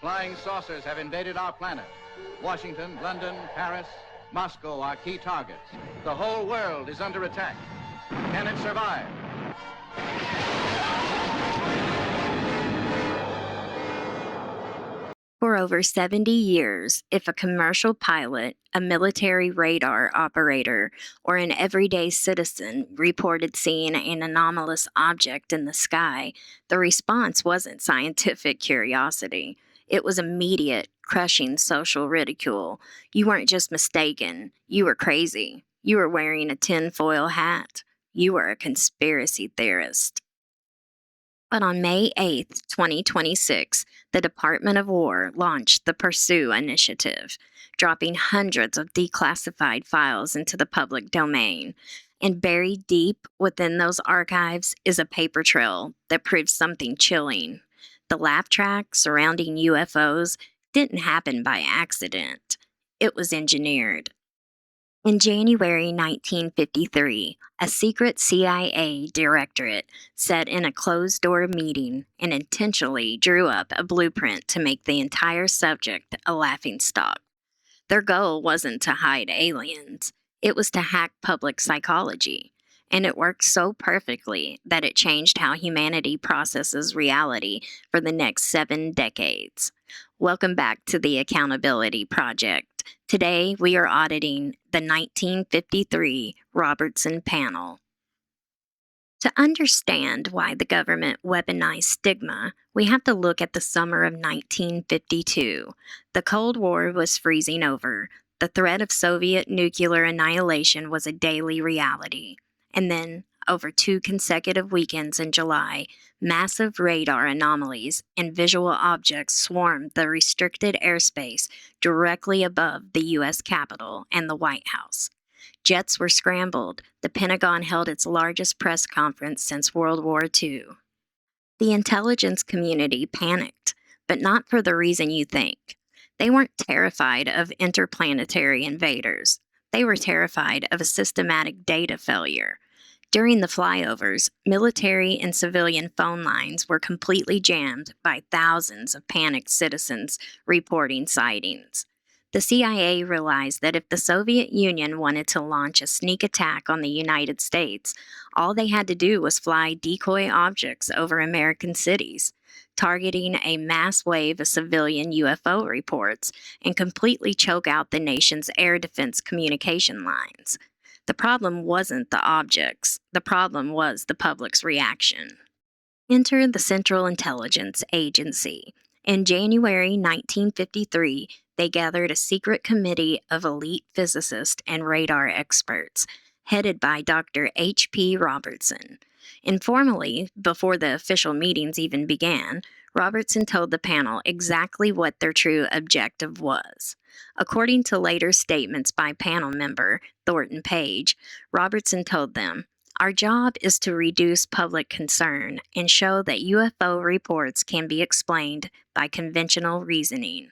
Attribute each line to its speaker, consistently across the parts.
Speaker 1: Flying saucers have invaded our planet. Washington, London, Paris, Moscow are key targets. The whole world is under attack. Can it survive?
Speaker 2: For over 70 years, if a commercial pilot, a military radar operator, or an everyday citizen reported seeing an anomalous object in the sky, the response wasn't scientific curiosity. It was immediate, crushing social ridicule. You weren't just mistaken, you were crazy. You were wearing a tinfoil hat. You were a conspiracy theorist. But on May 8, 2026, the Department of War launched the Pursue Initiative, dropping hundreds of declassified files into the public domain. And buried deep within those archives is a paper trail that proves something chilling. The laugh track surrounding UFOs didn't happen by accident. It was engineered. In January 1953, a secret CIA directorate sat in a closed-door meeting and intentionally drew up a blueprint to make the entire subject a laughingstock. Their goal wasn't to hide aliens. It was to hack public psychology. And it worked so perfectly that it changed how humanity processes reality for the next 7 decades. Welcome back to the Accountability Project. Today, we are auditing the 1953 Robertson Panel. To understand why the government weaponized stigma, we have to look at the summer of 1952. The Cold War was freezing over. The threat of Soviet nuclear annihilation was a daily reality. And then, over 2 consecutive weekends in July, massive radar anomalies and visual objects swarmed the restricted airspace directly above the U.S. Capitol and the White House. Jets were scrambled. The Pentagon held its largest press conference since World War II. The intelligence community panicked, but not for the reason you think. They weren't terrified of interplanetary invaders. They were terrified of a systematic data failure. During the flyovers, military and civilian phone lines were completely jammed by thousands of panicked citizens reporting sightings. The CIA realized that if the Soviet Union wanted to launch a sneak attack on the United States, all they had to do was fly decoy objects over American cities, targeting a mass wave of civilian UFO reports and completely choke out the nation's air defense communication lines. The problem wasn't the objects. The problem was the public's reaction. Enter the Central Intelligence Agency. In January 1953, they gathered a secret committee of elite physicists and radar experts, headed by Dr. H.P. Robertson. Informally, before the official meetings even began, Robertson told the panel exactly what their true objective was. According to later statements by panel member Thornton Page, Robertson told them, "Our job is to reduce public concern and show that UFO reports can be explained by conventional reasoning."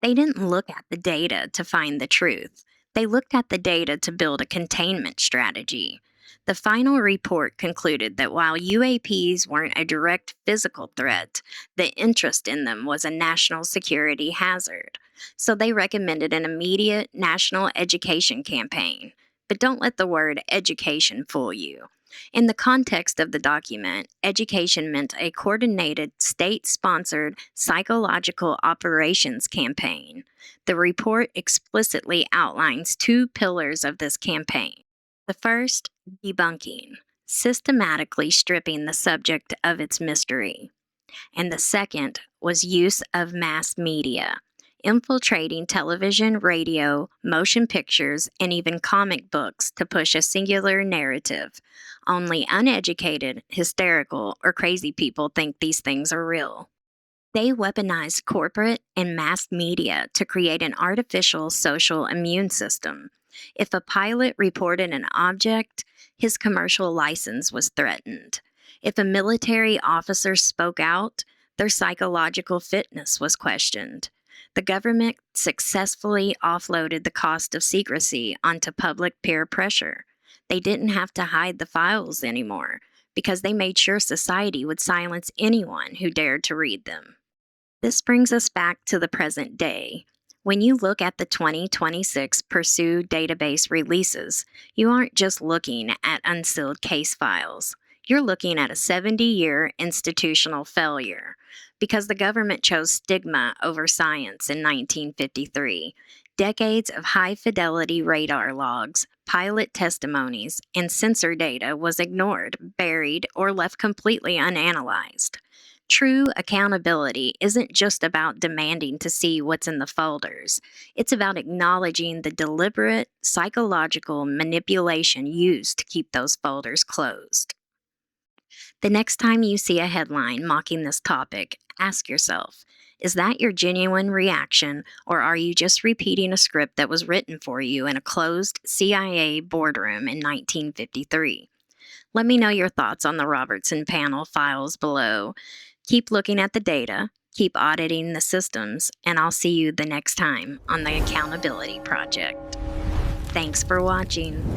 Speaker 2: They didn't look at the data to find the truth. They looked at the data to build a containment strategy. The final report concluded that while UAPs weren't a direct physical threat, the interest in them was a national security hazard. So they recommended an immediate national education campaign. But don't let the word education fool you. In the context of the document, education meant a coordinated, state-sponsored psychological operations campaign. The report explicitly outlines 2 pillars of this campaign. The first, debunking, systematically stripping the subject of its mystery. And the second was use of mass media, infiltrating television, radio, motion pictures, and even comic books to push a singular narrative. Only uneducated, hysterical, or crazy people think these things are real. They weaponized corporate and mass media to create an artificial social immune system. If a pilot reported an object, his commercial license was threatened. If a military officer spoke out, their psychological fitness was questioned. The government successfully offloaded the cost of secrecy onto public peer pressure. They didn't have to hide the files anymore because they made sure society would silence anyone who dared to read them. This brings us back to the present day. When you look at the 2026 Pursue database releases, you aren't just looking at unsealed case files. You're looking at a 70-year institutional failure because the government chose stigma over science in 1953. Decades of high-fidelity radar logs, pilot testimonies, and sensor data was ignored, buried, or left completely unanalyzed. True accountability isn't just about demanding to see what's in the folders. It's about acknowledging the deliberate psychological manipulation used to keep those folders closed. The next time you see a headline mocking this topic, ask yourself, is that your genuine reaction, or are you just repeating a script that was written for you in a closed CIA boardroom in 1953? Let me know your thoughts on the Robertson Panel files below. Keep looking at the data, keep auditing the systems, and I'll see you the next time on the Accountability Project. Thanks for watching.